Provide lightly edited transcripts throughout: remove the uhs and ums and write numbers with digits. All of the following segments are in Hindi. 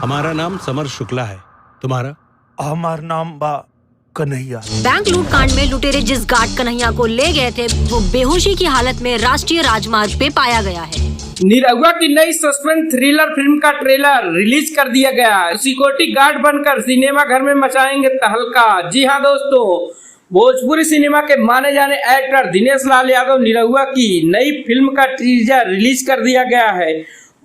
हमारा नाम समर शुक्ला है, तुम्हारा? हमारा नाम बा कन्हैया। बैंक लूट कांड में लुटेरे जिस गार्ड कन्हैया को ले गए थे वो बेहोशी की हालत में राष्ट्रीय राजमार्ग पे पाया गया है। निरहुआ की नई सस्पेंस थ्रिलर फिल्म का ट्रेलर रिलीज कर दिया गया है। सिक्योरिटी गार्ड बनकर सिनेमा घर में मचाएंगे तहलका। जी हाँ दोस्तों, भोजपुरी सिनेमा के माने जाने एक्टर दिनेश लाल यादव निरहुआ की नई फिल्म का टीजर रिलीज कर दिया गया है।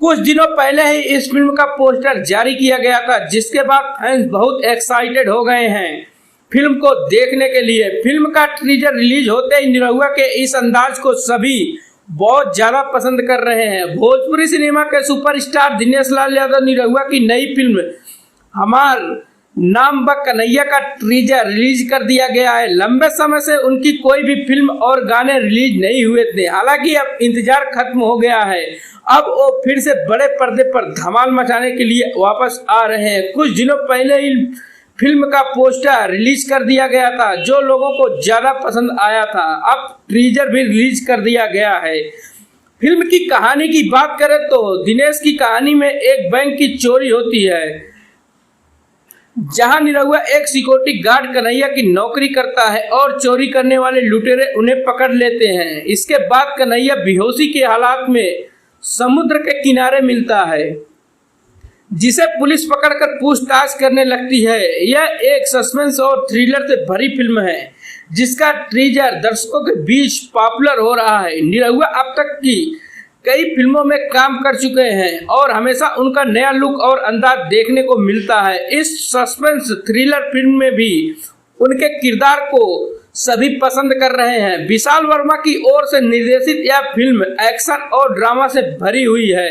कुछ दिनों पहले ही इस फिल्म का पोस्टर जारी किया गया था, जिसके बाद फैंस बहुत एक्साइटेड हो गए हैं फिल्म को देखने के लिए। फिल्म का टीजर रिलीज होते ही निरहुआ के इस अंदाज को सभी बहुत ज्यादा पसंद कर रहे हैं। भोजपुरी सिनेमा के सुपरस्टार दिनेश लाल यादव निरहुआ की नई फिल्म हमार नाम बा कन्हैया का टीजर रिलीज कर दिया गया है। लंबे समय से उनकी कोई भी फिल्म और गाने रिलीज नहीं हुए थे, हालांकि अब इंतजार खत्म हो गया है। अब वो फिर से बड़े पर्दे पर धमाल मचाने के लिए वापस आ रहे हैं। कुछ दिनों पहले ही फिल्म का पोस्टर रिलीज कर दिया गया था, जो लोगों को ज्यादा पसंद आया था। अब टीजर भी रिलीज कर दिया गया है। फिल्म की कहानी की बात करें तो दिनेश की कहानी में एक बैंक की चोरी होती है, जहां निरहुआ एक सिक्योरिटी गार्ड कन्हैया की नौकरी करता है और चोरी करने वाले लुटेरे उन्हें पकड़ लेते हैं। इसके बाद कन्हैया बेहोशी के हालात में समुद्र के किनारे मिलता है, जिसे पुलिस पकड़कर पूछताछ करने लगती है। यह एक सस्पेंस और थ्रिलर से भरी फिल्म है, जिसका टीजर दर्शकों के बीच पॉपुलर हो रहा है। निरहुआ अब तक की कई फिल्मों में काम कर चुके हैं और हमेशा उनका नया लुक और अंदाज देखने को मिलता है। इस सस्पेंस थ्रिलर फिल्म में भी उनके किरदार को सभी पसंद कर रहे हैं। विशाल वर्मा की ओर से निर्देशित यह फिल्म एक्शन और ड्रामा से भरी हुई है।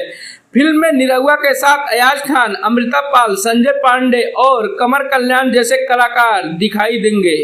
फिल्म में निरहुआ के साथ अयाज खान, अमृता पाल, संजय पांडे और कमर कल्याण जैसे कलाकार दिखाई देंगे।